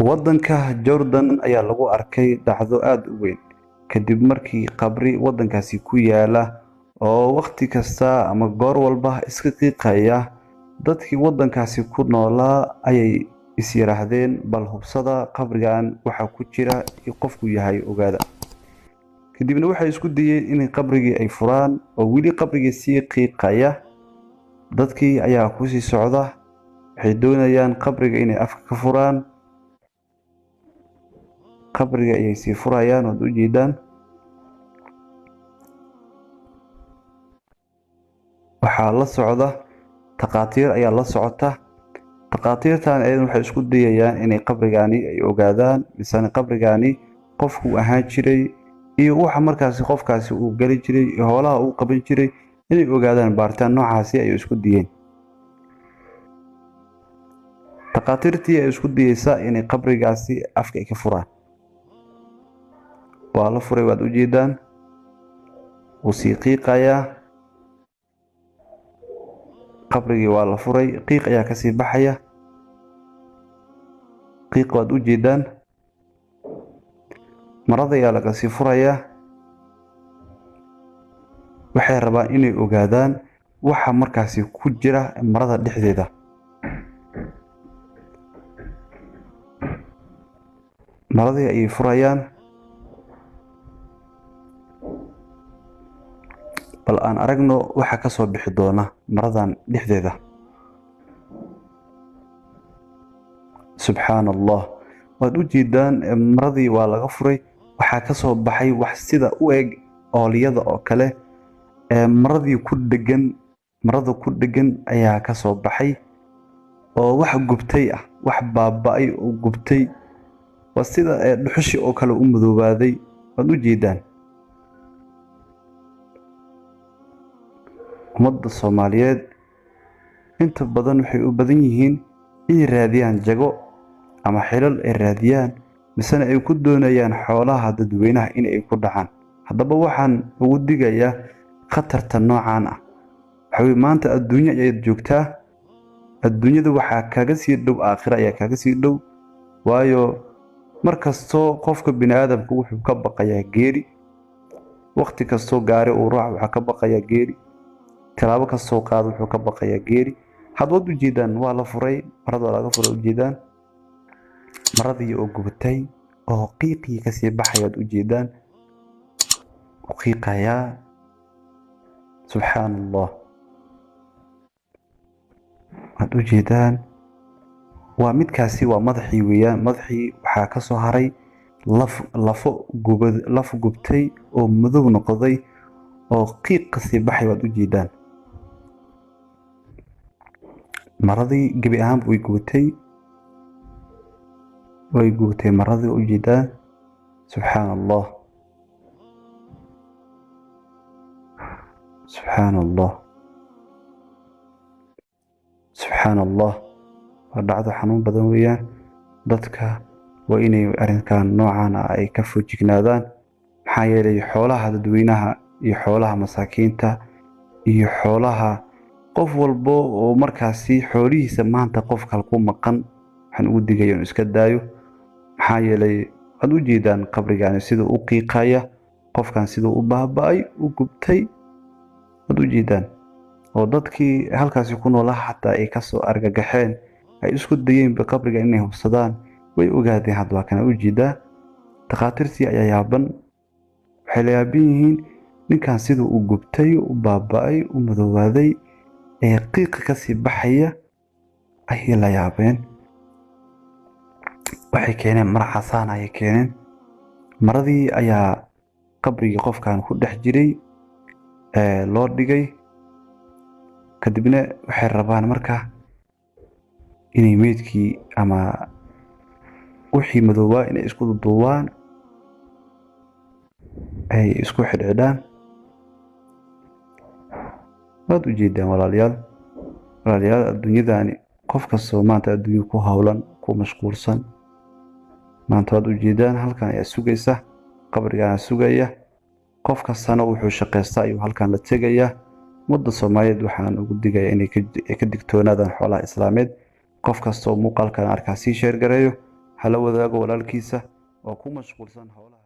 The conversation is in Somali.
waddanka Jordan ayaa lagu arkay dhacdo aad u weyn kadib markii qabri waddankaasi ku yaala oo waqti kasta ama goor walba iska qiiqaya. Dadkii waddankaasi ku noolaa ayay is yiraahdeen bal hubsada qabrigan waxa ku jira iyo qofku yahay ogaada. Kadibna waxay isku dayeen in qabrigii ay furaan oo weli qabrigii sii qiiqaya. Dadkii ayaa ku sii socda, waxay doonayaan qabriga inay afka ka furaan. qabriga ayay sii furayaan oo u jeedaan. waxaa la socda taqaatiir ayaa la socota. taqaatiirtan aydan waxay isku dayayaan inay qabrigani ay ogaadaan misana qabrigani qofku ahaan jiray iyo waxa markaasi qofkaasi uu gali jiray iyo howlaha uu qaban jiray inay ogaadaan. baaritaan noocaasi ay isku dayeen. taqaatiirtii ay isku dayaysaa inay qabrigaasi afka ay ka furaan. waa la furay waad u jeedaan. wuu sii qiiqayaa. qabrigii waa la furay, qiiq ayaa ka sii baxaya. qiiq waad u jeedaan. marada ayaa laga sii furayaa. waxay rabaan inay ogaadaan waxa markaasi ku jira marada dhexdeeda. maradii ayay furayaan. bal aan aragno waxa ka soo bixi doona maradan dhexdeeda. subxaan allah, waad u jeedaan maradii waa laga furay. waxaa ka soo baxay wax sida u eg ooliyada oo kale. maradii marada ku dhegan ayaa ka soo baxay oo wax gubtay ah, wax baaba'ay oo gubtay. waa sida dhuxushi oo kale u madoobaaday. waad u jeedaan. ummadda Soomaaliyeed inta badan waxay u badan yihiin inay raadiyaan jago ama xilal ay raadiyaan misana ay ku doonayaan xoolaha dadweynaha in ay ku dhacaan. haddaba waxaan ugu digayaa khatarta noocan ah. waxa maanta adduunyo ayaad joogtaa. adduunyada waxaa kaga sii dhow aakhira ayaa kaga sii dhow. waayo markastoo qofka bini'aadamku wuxuu ka baqayaa geeri. waqti kastoo gaari uu raaco waxaa ka baqayaa geeri. talaabo kastoo qaado wuxuu ka baqayaa geeri. hadwaad u jeedaan waa la furay, marada laga furay u jeedaan. maradii oo gubatay oo qiiqii ka sii baxayaad u jeedaan. u qiiqayaa. subxaan allah, waad u jeedaan. waa midkaasi waa madaxii weeyaan. madaxii waxaa ka soo haray laf gubtay oo madow noqday oo qiiq ka sii baxay waad u jeedaan. maradii gebi ahaanba way gubatay maradii u jeedaan. subxaan allah, subxaan allah, subxaan allah. waa dhacdo xanuun badan weeyaan. dadka waa inay arrinkan noocan ah ay ka foojignaadaan. maxaa yeelay xoolaha dadweynaha iyo xoolaha masaakiinta iyo xoolaha qof walbo oo markaasi xoolihiisa maanta qof kale ku maqan waxaan ugu digaya inuu iska daayo. maxaa yeelay waad u jeedaan qabrigani siduu u qiiqaya, qofkan siduu u baaba'ay u gubtay. waad u jeedaan. oo dadkii halkaasi ku noolaa xataa ay kasoo argagaxeen ay isku dayeen qabriga inay hubsadaan way ogaadeen. hadda waa kana u jeedaa. takhaatiirtii ayaa yaaban. waxay la yaaban yihiin ninkan siduu u gubtay u baaba'ay u madoobaaday ee qiiqa ka sii baxaya ayay la yaabeen. waxay keeneen mar casaan ayay keeneen. maradii ayaa qabrigii qofkan ku dhex jiray loo dhigay. kadibna waxay rabaan marka inay meydkii ama wixii madoobaa inay isku duubaan ay isku xidhxidhaan. waad u jeedaan walaalayaal. adduunyadani qof kastoo maanta adduunyo ku howlan ku mashquulsan maanta waad u jeedaan. halkan ayaa sugaysa, qabrigaana sugaya. qof kastana wuxuu shaqaystaa ayuu halkan la tegayaa. ummadda Soomaaliyeed waxaan ugu digayaa inay ka digtoonaadaan xoolaha islaameed. qof kastoo muuqaalkan arkaa sii sheer gareeyo. hala wadaago walaalkiisa oo ku mashquulsan howlaha